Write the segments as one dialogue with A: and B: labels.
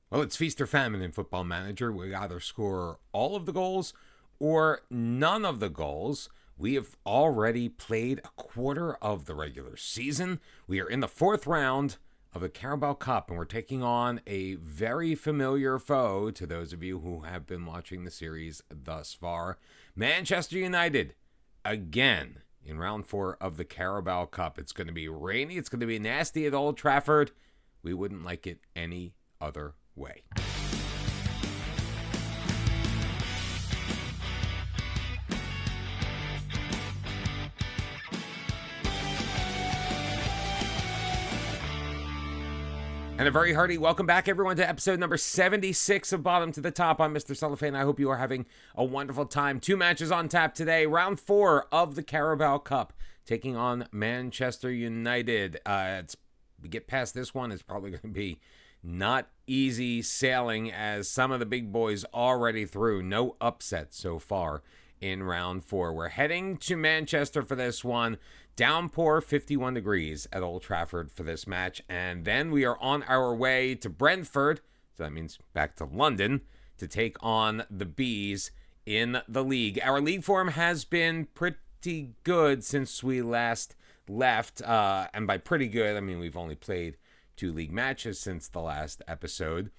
A: Well, it's feast or famine in Football Manager. We either score all of the goals or none of the goals. We have already played a quarter of the regular season. We are in the fourth round of the Carabao Cup, and we're taking on a very familiar foe to those of you who have been watching the series thus far. Manchester United, again, in round 4 of the Carabao Cup. It's going to be rainy. It's going to be nasty at Old Trafford. We wouldn't like it any other way. And a very hearty welcome back, everyone, to episode number 76 of Bottom to the Top. I'm Mr. Cellophane. I hope you are having a wonderful time. 2 matches on tap today. Round 4 of the Carabao Cup, taking on Manchester United. We get past this one, it's probably going to be not easy sailing, as some of the big boys already through. No upset so far in round 4. We're heading to Manchester for this one. Downpour, 51 degrees at Old Trafford for this match. And then we are on our way to Brentford, so that means back to London, to take on the Bees in the league. Our league form has been pretty good since we last left. And by pretty good, I mean we've only played 2 league matches since the last episode.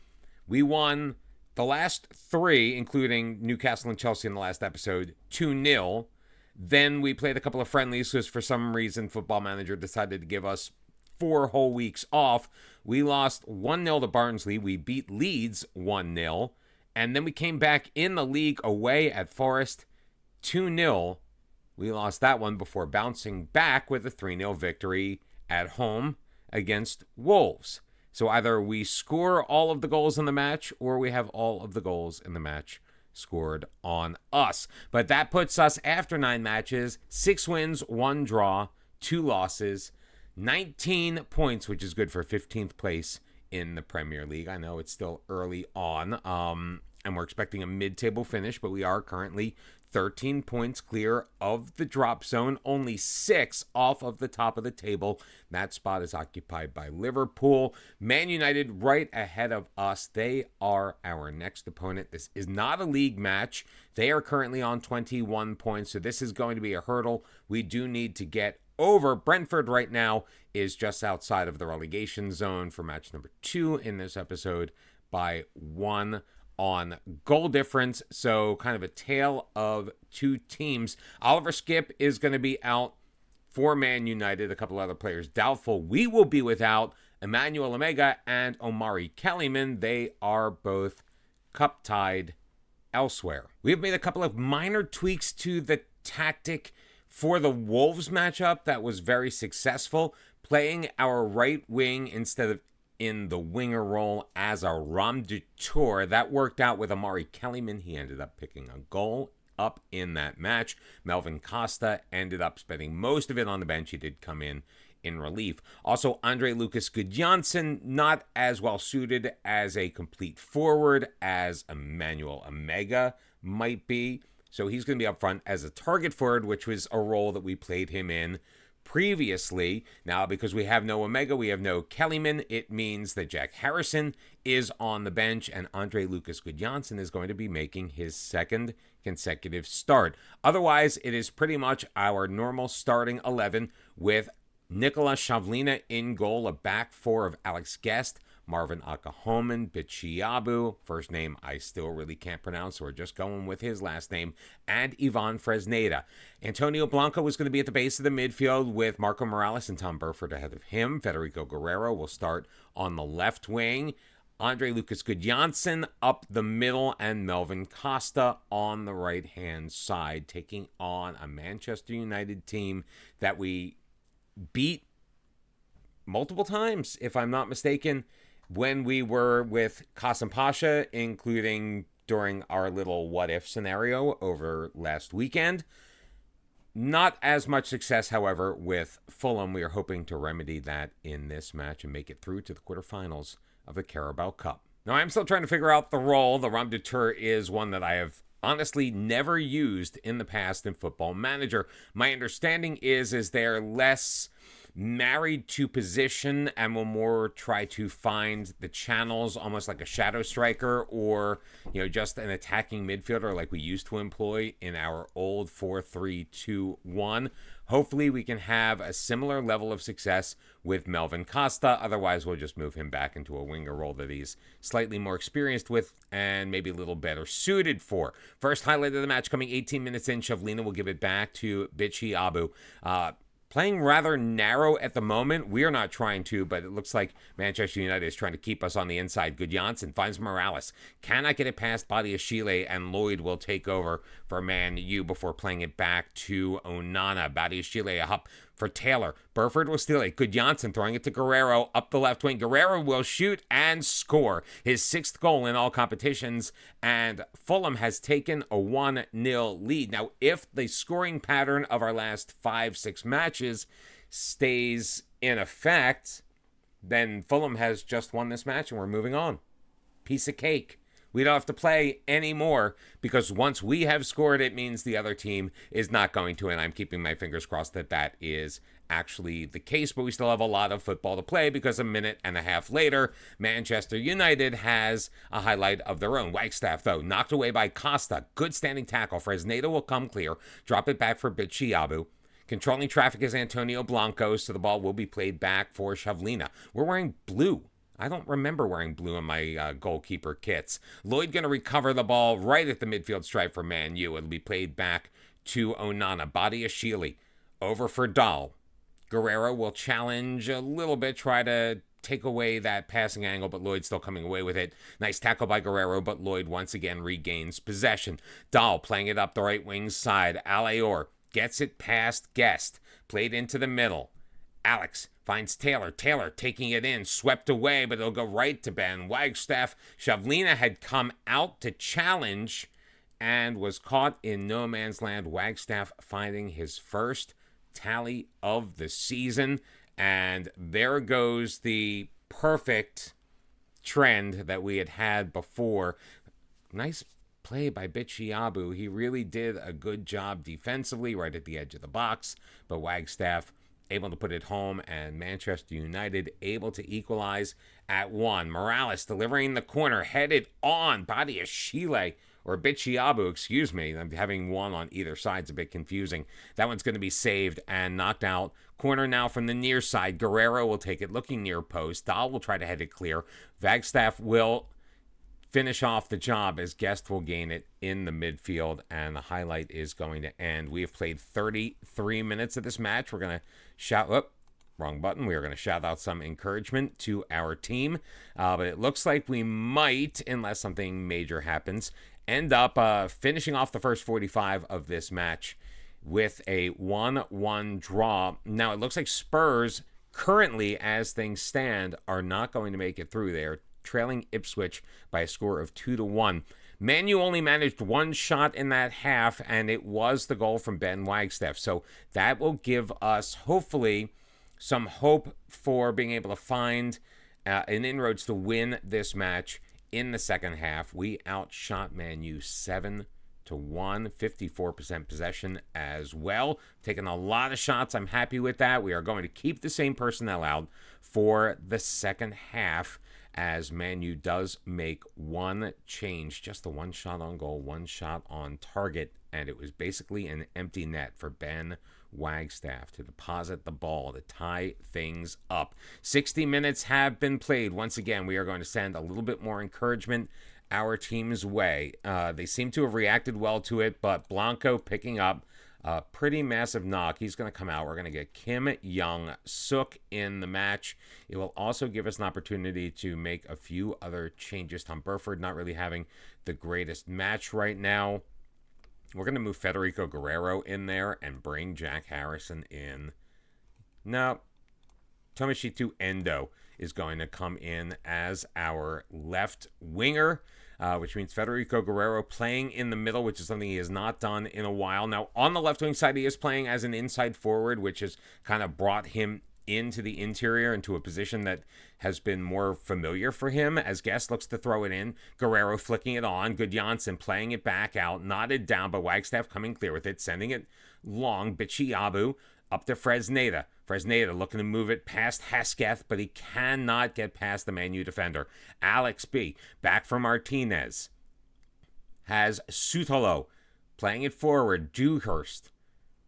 A: We won the last 3, including Newcastle and Chelsea in the last episode, 2-0. Then we played a couple of friendlies because for some reason Football Manager decided to give us 4 whole weeks off. We lost 1-0 to Barnsley. We beat Leeds 1-0. And then we came back in the league away at Forest 2-0. We lost that one before bouncing back with a 3-0 victory at home against Wolves. So either we score all of the goals in the match or we have all of the goals in the match scored on us. But that puts us, after 9 matches, 6 wins, 1 draw, 2 losses, 19 points, which is good for 15th place in the Premier League. I know it's still early on, and we're expecting a mid-table finish, but we are currently 13 points clear of the drop zone, only 6 off of the top of the table. That spot is occupied by Liverpool. Man United right ahead of us. They are our next opponent. This is not a league match. They are currently on 21 points, so this is going to be a hurdle we do need to get over. Brentford right now is just outside of the relegation zone for match number 2 in this episode by 1 on goal difference, so kind of a tale of 2 teams. Oliver Skipp is going to be out for Man United. A couple other players doubtful. We will be without Emmanuel Omega and Omari Kellyman. They are both cup-tied elsewhere. We have made a couple of minor tweaks to the tactic for the Wolves matchup that was very successful, playing our right wing instead of in the winger role as our Raumdeuter. That worked out with Omari Kellyman. He ended up picking a goal up in that match. Melvin Costa ended up spending most of it on the bench. He did come in relief. Also, Andre Lucas Gudjonsson, not as well suited as a complete forward as Emmanuel Omega might be. So he's going to be up front as a target forward, which was a role that we played him in previously. Now, because we have no Omega, we have no Kellyman, it means that Jack Harrison is on the bench and Andre Lucas Gudjonsson is going to be making his 2nd consecutive start. Otherwise, it is pretty much our normal starting 11 with Nikola Shavlina in goal, a back 4 of Alex Guest, Marvin Akahoman, Bichiabu, first name I still really can't pronounce, so we're just going with his last name, and Ivan Fresneda. Antonio Blanco was going to be at the base of the midfield with Marco Morales and Tom Burford ahead of him. Federico Guerrero will start on the left wing. Andre Lucas Gudjonsson up the middle, and Melvin Costa on the right-hand side, taking on a Manchester United team that we beat multiple times, if I'm not mistaken, when we were with Qasim Pasha, including during our little what-if scenario over last weekend. Not as much success, however, with Fulham. We are hoping to remedy that in this match and make it through to the quarterfinals of the Carabao Cup. Now, I'm still trying to figure out the role. The Raumdeuter is one that I have honestly never used in the past in Football Manager. My understanding is they're less married to position and will more try to find the channels, almost like a shadow striker, or just an attacking midfielder like we used to employ in our old 4-3-2-1. Hopefully we can have a similar level of success with Melvin Costa. Otherwise, we'll just move him back into a winger role that he's slightly more experienced with and maybe a little better suited for. First highlight of the match coming 18 minutes in. Shavlina will give it back to Bichi Abu. Playing rather narrow at the moment. We are not trying to, but it looks like Manchester United is trying to keep us on the inside. Gudjonsson finds Morales. Cannot get it past Badiashile, and Lloyd will take over for Man U before playing it back to Onana. Badiashile up for Taylor. Burford will steal it. Gudjonsson throwing it to Guerrero up the left wing. Guerrero will shoot and score his 6th goal in all competitions, and Fulham has taken a 1-0 lead. Now, if the scoring pattern of our last 5-6 matches stays in effect, then Fulham has just won this match and we're moving on. Piece of cake. We don't have to play anymore, because once we have scored, it means the other team is not going to, and I'm keeping my fingers crossed that that is actually the case, but we still have a lot of football to play, because a minute and a half later, Manchester United has a highlight of their own. Wagstaff, though, knocked away by Costa. Good standing tackle. Fresneda will come clear. Drop it back for Bichiabu. Controlling traffic is Antonio Blanco, so the ball will be played back for Shavlina. We're wearing blue. I don't remember wearing blue in my goalkeeper kits. Lloyd going to recover the ball right at the midfield stripe for Man U. It'll be played back to Onana. Badiashile over for Dahl. Guerrero will challenge a little bit, try to take away that passing angle, but Lloyd still coming away with it. Nice tackle by Guerrero, but Lloyd once again regains possession. Dahl playing it up the right wing side. Alaor gets it past Guest. Played into the middle. Alex finds Taylor. Taylor taking it in, swept away, but it'll go right to Ben Wagstaff. Shavlina had come out to challenge and was caught in no man's land. Wagstaff finding his first tally of the season. And there goes the perfect trend that we had before. Nice play by Bichiabu. He really did a good job defensively right at the edge of the box, but Wagstaff able to put it home, and Manchester United able to equalize at 1. Morales delivering the corner, headed on. Badiashile, or Bichiabu, excuse me. I'm having one on either side. It's a bit confusing. That one's going to be saved and knocked out. Corner now from the near side. Guerrero will take it, looking near post. Dahl will try to head it clear. Wagstaff will finish off the job as Guest will gain it in the midfield, and the highlight is going to end. We have played 33 minutes of this match. We're going to shout, wrong button. We are going to shout out some encouragement to our team, but it looks like we might, unless something major happens, end up finishing off the first 45 of this match with a 1-1 draw. Now, it looks like Spurs, currently, as things stand, are not going to make it through there, trailing Ipswich by a score of 2-1. Man U only managed one shot in that half, and it was the goal from Ben Wagstaff. So that will give us, hopefully, some hope for being able to find an inroads to win this match in the second half. We outshot Man U 7-1, 54% possession as well. Taking a lot of shots. I'm happy with that. We are going to keep the same personnel out for the second half, as Man U does make one change, just the one shot on goal, one shot on target, and it was basically an empty net for Ben Wagstaff to deposit the ball to tie things up. 60 minutes have been played. Once again, we are going to send a little bit more encouragement our team's way. They seem to have reacted well to it, but Blanco picking up a pretty massive knock. He's going to come out. We're going to get Kim Young-suk in the match. It will also give us an opportunity to make a few other changes. Tom Burford not really having the greatest match right now. We're going to move Federico Guerrero in there and bring Jack Harrison in. No, Tomashitu Endo is going to come in as our left winger, which means Federico Guerrero playing in the middle, which is something he has not done in a while. Now, on the left wing side, he is playing as an inside forward, which has kind of brought him into the interior, into a position that has been more familiar for him as Guest looks to throw it in. Guerrero flicking it on. Gudjonsson playing it back out. Knotted down, but Wagstaff coming clear with it, sending it long. Bichiabu up to Fresneda. Fresneda looking to move it past Hesketh, but he cannot get past the Man U defender. Alex B. back for Martinez. Has Sutalo playing it forward. Dewhurst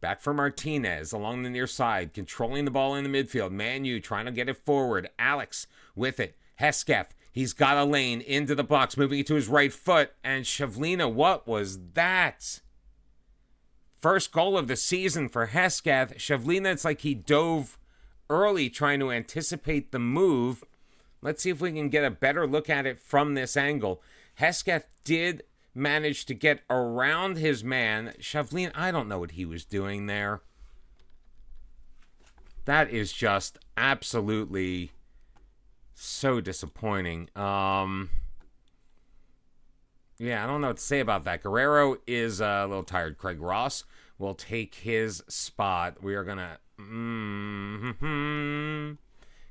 A: back for Martinez along the near side, controlling the ball in the midfield. Man U trying to get it forward. Alex with it. Hesketh, he's got a lane into the box, moving it to his right foot. And Shavlina, what was that? First goal of the season for Hesketh. Shavlina, it's like he dove early trying to anticipate the move. Let's see if we can get a better look at it from this angle. Hesketh did manage to get around his man. Shavlina, I don't know what he was doing there. That is just absolutely so disappointing. Yeah, I don't know what to say about that. Guerrero is a little tired. Craig Ross will take his spot. We are going to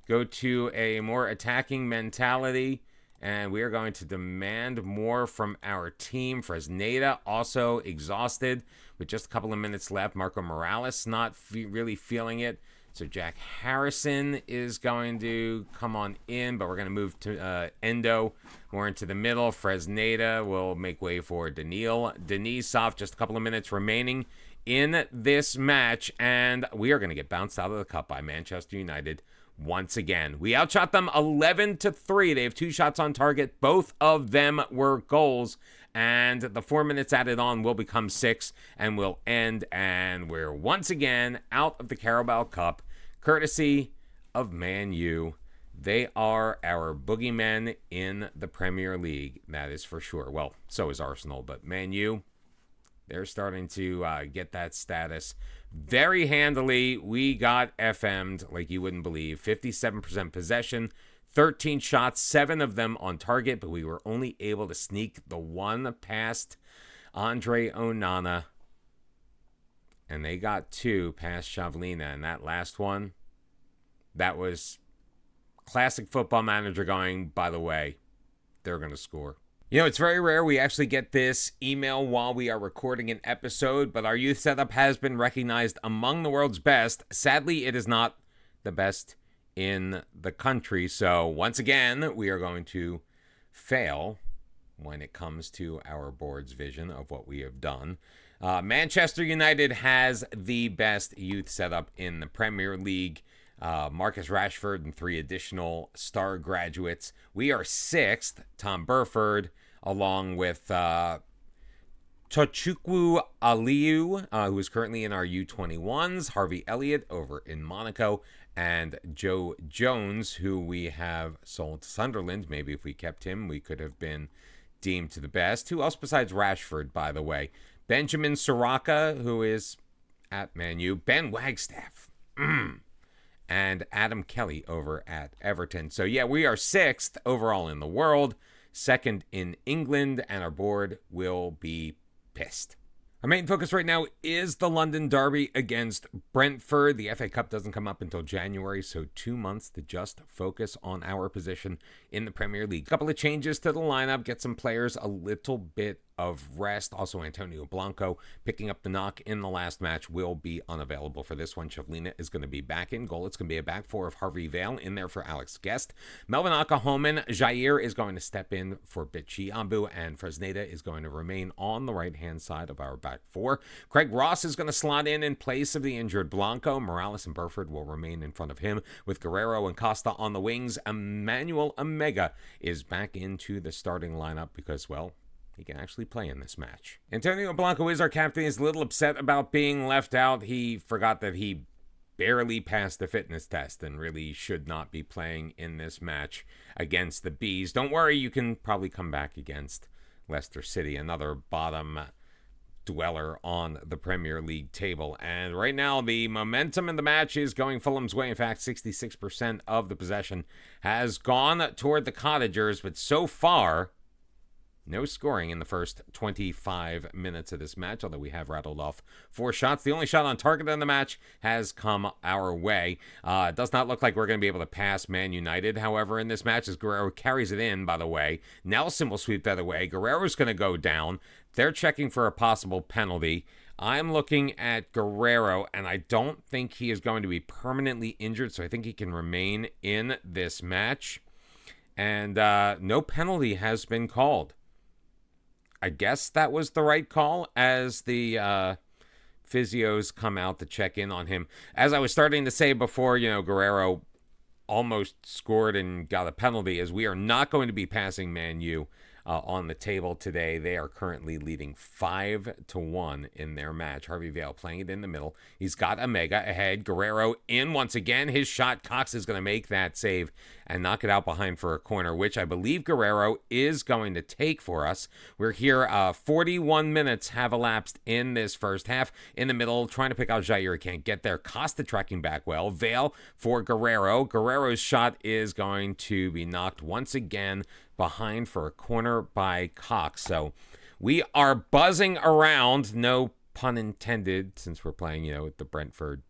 A: go to a more attacking mentality, and we are going to demand more from our team. Fresneda also exhausted with just a couple of minutes left. Marco Morales not really feeling it. So Jack Harrison is going to come on in, but we're going to move to Endo more into the middle. Fresneda will make way for Denisov. Just a couple of minutes remaining in this match, and we are going to get bounced out of the cup by Manchester United once again. We outshot them 11-3. They have 2 shots on target. Both of them were goals, and the 4 minutes added on will become 6 and will end, and we're once again out of the Carabao Cup, courtesy of Man U. They are our boogeymen in the Premier League, that is for sure. Well, so is Arsenal, but Man U, they're starting to get that status very handily. We got FM'd like you wouldn't believe. 57% possession, 13 shots, 7 of them on target, but we were only able to sneak the one past Andre Onana. And they got 2 past Shavlina. And that last one, that was classic Football Manager going, by the way, they're going to score. You know, it's very rare we actually get this email while we are recording an episode, but our youth setup has been recognized among the world's best. Sadly, it is not the best in the country. So once again, we are going to fail when it comes to our board's vision of what we have done. Manchester United has the best youth setup in the Premier League. Marcus Rashford and 3 additional star graduates. We are 6th. Tom Burford, along with Tochukwu Aliyu, who is currently in our U21s. Harvey Elliott over in Monaco. And Joe Jones, who we have sold to Sunderland. Maybe if we kept him, we could have been deemed to the best. Who else besides Rashford, by the way? Benjamin Soraka, who is at Man U. Ben Wagstaff. And Adam Kelly over at Everton. So, yeah, we are 6th overall in the world, 2nd in England, and our board will be pissed. Our main focus right now is the London Derby against Brentford. The FA Cup doesn't come up until January, so 2 months to just focus on our position in the Premier League. A couple of changes to the lineup, get some players a little bit of rest. Also, Antonio Blanco picking up the knock in the last match will be unavailable for this one. Shavlina is going to be back in goal. It's going to be a back 4 of Harvey Vale in there for Alex Guest. Melvin Akahoman, Jair is going to step in for Bichi Ambu, and Fresneda is going to remain on the right-hand side of our back 4. Craig Ross is going to slot in place of the injured Blanco. Morales and Burford will remain in front of him with Guerrero and Costa on the wings. Emmanuel Omega is back into the starting lineup because, well, he can actually play in this match. Antonio Blanco is our captain. He's a little upset about being left out. He forgot that he barely passed the fitness test and really should not be playing in this match against the Bees. Don't worry, you can probably come back against Leicester City, another bottom dweller on the Premier League table. And right now, the momentum in the match is going Fulham's way. In fact, 66% of the possession has gone toward the Cottagers, but so far, no scoring in the first 25 minutes of this match, although we have rattled off 4 shots. The only shot on target in the match has come our way. It does not look like we're going to be able to pass Man United, however, in this match, as Guerrero carries it in, by the way. Nelson will sweep that away. Guerrero's going to go down. They're checking for a possible penalty. I'm looking at Guerrero, and I don't think he is going to be permanently injured, so I think he can remain in this match. And no penalty has been called. I guess that was the right call as the physios come out to check in on him. As I was starting to say before, Guerrero almost scored and got a penalty, as we are not going to be passing Man U on the table today. They are currently leading 5-1 in their match. Harvey Vale playing it in the middle. He's got Omega ahead. Guerrero in once again. His shot. Cox is going to make that save and knock it out behind for a corner, which I believe Guerrero is going to take for us. We're here. 41 minutes have elapsed in this first half. In the middle, trying to pick out Jair. He can't get there. Costa tracking back well. Vale for Guerrero. Guerrero's shot is going to be knocked once again behind for a corner by Cox. So we are buzzing around, no pun intended, since we're playing, with the Brentford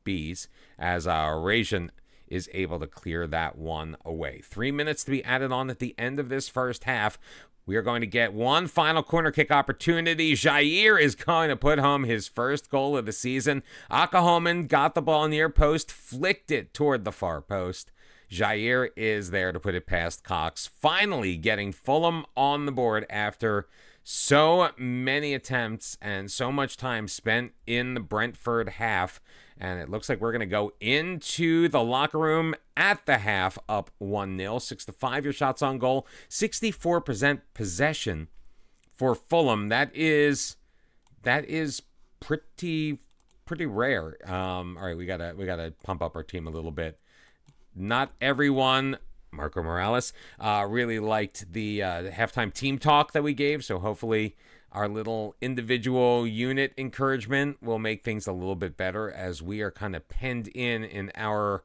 A: Bees, as Rajan is able to clear that one away. 3 minutes to be added on at the end of this first half. We are going to get one final corner kick opportunity. Jair is going to put home his first goal of the season. Akahoman got the ball near post, flicked it toward the far post. Jair is there to put it past Cox, finally getting Fulham on the board after so many attempts and so much time spent in the Brentford half. And it looks like we're going to go into the locker room at the half up 1-0. 6-5 your shots on goal. 64% possession for Fulham. That is pretty rare. All right, we gotta pump up our team a little bit. Not everyone, Marco Morales, really liked the halftime team talk that we gave, so hopefully our little individual unit encouragement will make things a little bit better as we are kind of penned in our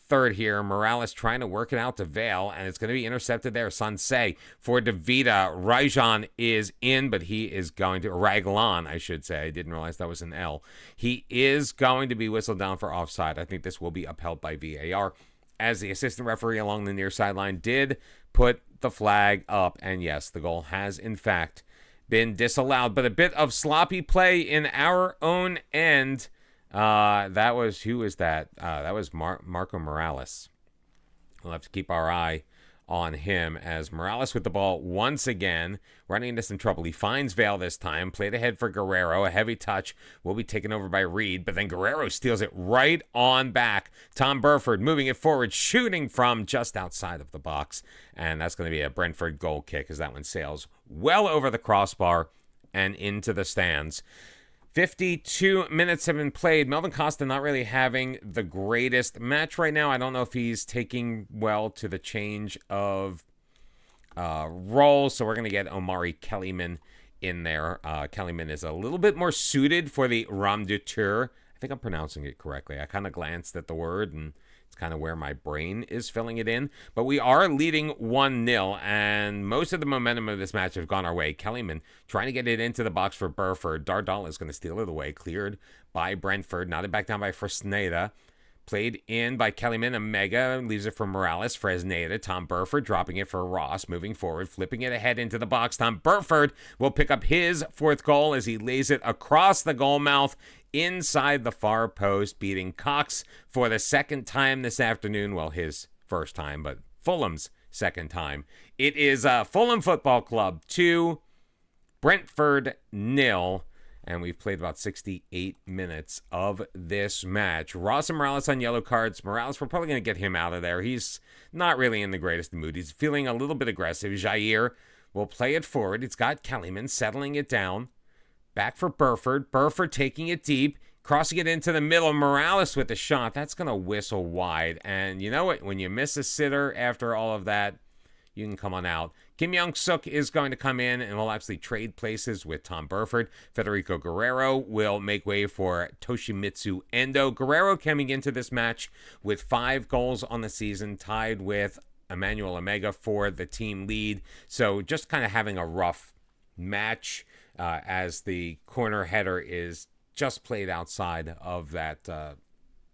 A: third here. Morales trying to work it out to Vale, and it's going to be intercepted there. Sansei for DeVita. Rajan is in, but he is going to, Raglan, I should say. I didn't realize that was an L. He is going to be whistled down for offside. I think this will be upheld by VAR, as the assistant referee along the near sideline did put the flag up. And yes, the goal has, in fact, been disallowed. But a bit of sloppy play in our own end. That was, who was that? That was Marco Morales. We'll have to keep our eye on him as Morales with the ball once again, running into some trouble. He finds Vale this time, played ahead for Guerrero. A heavy touch will be taken over by Reed, but then Guerrero steals it right on back. Tom Burford moving it forward, shooting from just outside of the box, and that's going to be a Brentford goal kick as that one sails well over the crossbar and into the stands. 52 minutes have been played. Melvin Costa not really having the greatest match right now. I don't know if he's taking well to the change of role, so we're going to get Omari Kellyman in there. Kellyman is a little bit more suited for the Raumdeuter. I think I'm pronouncing it correctly. I kind of glanced at the word, and it's kind of where my brain is filling it in. But we are leading 1-0, and most of the momentum of this match have gone our way. Kellyman trying to get it into the box for Burford. Dardal is going to steal it away. Cleared by Brentford. Knotted back down by Fresneda. Played in by Kellyman. Omega leaves it for Morales. Fresneda. Tom Burford dropping it for Ross. Moving forward. Flipping it ahead into the box. Tom Burford will pick up his fourth goal as he lays it across the goal mouth inside the far post, beating Cox for the second time this afternoon. Well, his first time, but Fulham's second time. It is Fulham Football Club 2, Brentford 0, and we've played about 68 minutes of this match. Ross and Morales on yellow cards. Morales, we're probably going to get him out of there. He's not really in the greatest mood. He's feeling a little bit aggressive. Jair will play it forward. It's got Kellyman settling it down. Back for Burford. Burford taking it deep, crossing it into the middle. Morales with the shot. That's going to whistle wide. And you know what? When you miss a sitter after all of that, you can come on out. Kim Young-suk is going to come in and will actually trade places with Tom Burford. Federico Guerrero will make way for Toshimitsu Endo. Guerrero coming into this match with 5 goals on the season, tied with Emmanuel Omega for the team lead. So just kind of having a rough match. As the corner header is just played outside of that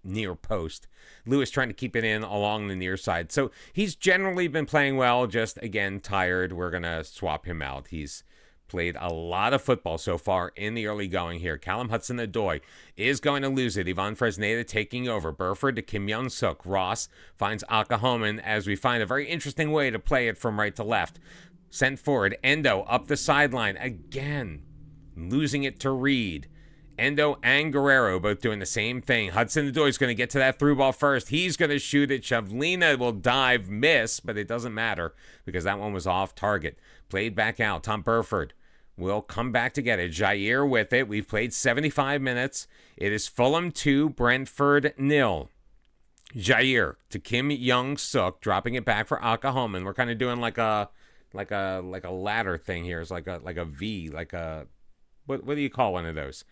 A: near post. Lewis trying to keep it in along the near side. So he's generally been playing well, just, again, tired. We're going to swap him out. He's played a lot of football so far in the early going here. Callum Hudson-Odoi is going to lose it. Ivan Fresneda taking over. Burford to Kim Young-suk. Ross finds Akahomen as we find a very interesting way to play it from right to left. Sent forward. Endo up the sideline again. Losing it to Reed. Endo and Guerrero both doing the same thing. Hudson-Odoi is going to get to that through ball first. He's going to shoot it. Shavlina will dive, miss, but it doesn't matter because that one was off target. Played back out. Tom Burford will come back to get it. Jair with it. We've played 75 minutes. It is Fulham 2, Brentford 0. Jair to Kim Young-suk, dropping it back for Akahomen. We're kind of doing like a ladder thing here. It's like a V, like a what do you call one of those?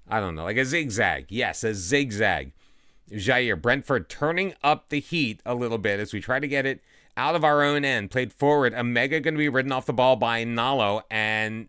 A: I don't know, like a zigzag. Yes, a zigzag. Jair, Brentford turning up the heat a little bit as we try to get it out of our own end. Played forward. Omega going to be ridden off the ball by Nalo, and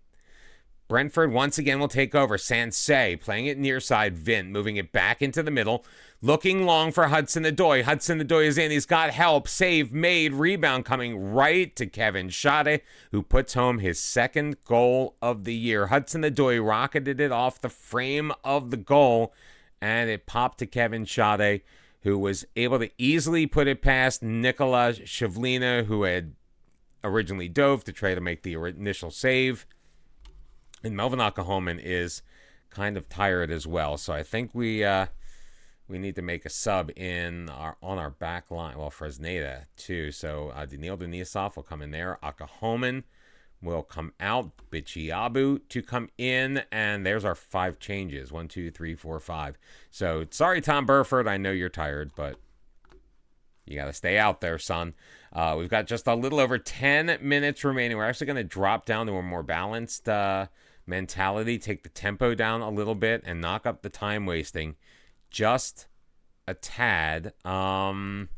A: Brentford once again will take over. Sansei playing it near side. Vint moving it back into the middle. Looking long for Hudson-Odoi. Hudson-Odoi is in. He's got help. Save made. Rebound coming right to Kevin Schade, who puts home his second goal of the year. Hudson-Odoi rocketed it off the frame of the goal, and it popped to Kevin Schade, who was able to easily put it past Nikola Shavlina, who had originally dove to try to make the initial save. And Melvin Akahomen is kind of tired as well, so I think we need to make a sub on our back line. Well, Fresneda too. So Daniil Denisov will come in there. Akahomen will come out. Bichiabu to come in, and there's our 5 changes. 1, 2, 3, 4, 5. So sorry, Tom Burford. I know you're tired, but you got to stay out there, son. We've got just a little over 10 minutes remaining. We're actually going to drop down to a more balanced mentality, take the tempo down a little bit, and knock up the time wasting just a tad. And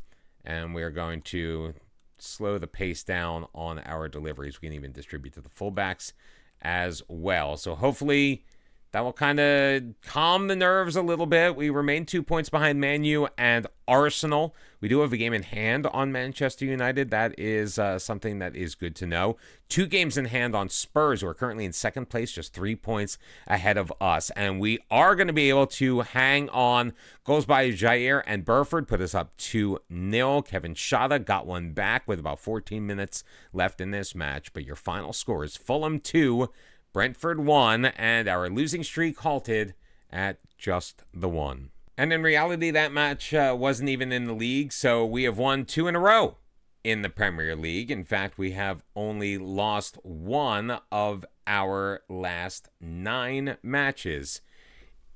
A: we're going to slow the pace down on our deliveries. We can even distribute to the fullbacks as well. So hopefully that will kind of calm the nerves a little bit. We remain 2 points behind Man U and Arsenal. We do have a game in hand on Manchester United. That is something that is good to know. 2 games in hand on Spurs, who are currently in second place, just 3 points ahead of us. And we are going to be able to hang on. Goals by Jair and Burford put us up 2-0. Kevin Schade got one back with about 14 minutes left in this match. But your final score is Fulham 2, Brentford 1, and our losing streak halted at just the 1. And in reality, that match wasn't even in the league, so we have won 2 in a row in the Premier League. In fact, we have only lost 1 of our last 9 matches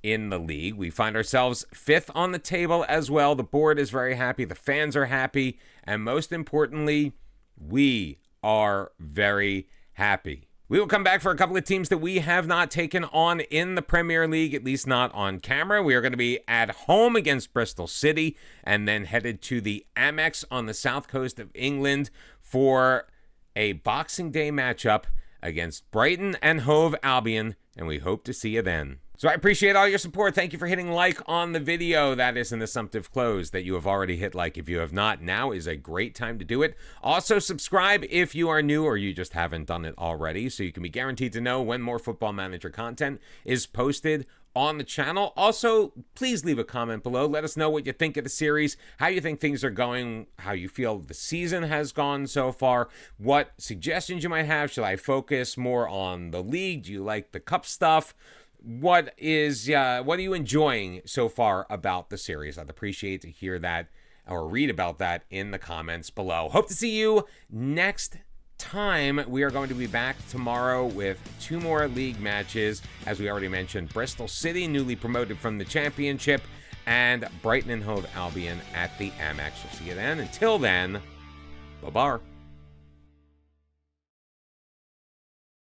A: in the league. We find ourselves 5th on the table as well. The board is very happy. The fans are happy. And most importantly, we are very happy. We will come back for a couple of teams that we have not taken on in the Premier League, at least not on camera. We are going to be at home against Bristol City and then headed to the Amex on the south coast of England for a Boxing Day matchup against Brighton and Hove Albion, and we hope to see you then. So I appreciate all your support. Thank you for hitting like on the video. That is an assumptive close that you have already hit like. If you have not, now is a great time to do it. Also, subscribe if you are new or you just haven't done it already, so you can be guaranteed to know when more Football Manager content is posted on the channel. Also, please leave a comment below. Let us know what you think of the series, how you think things are going, how you feel the season has gone so far, what suggestions you might have. Should I focus more on the league? Do you like the cup stuff? What are you enjoying so far about the series? I'd appreciate to hear that or read about that in the comments below. Hope to see you next time. We are going to be back tomorrow with 2 more league matches. As we already mentioned, Bristol City, newly promoted from the championship, and Brighton and Hove Albion at the Amex. We'll see you then. Until then, bye-bye.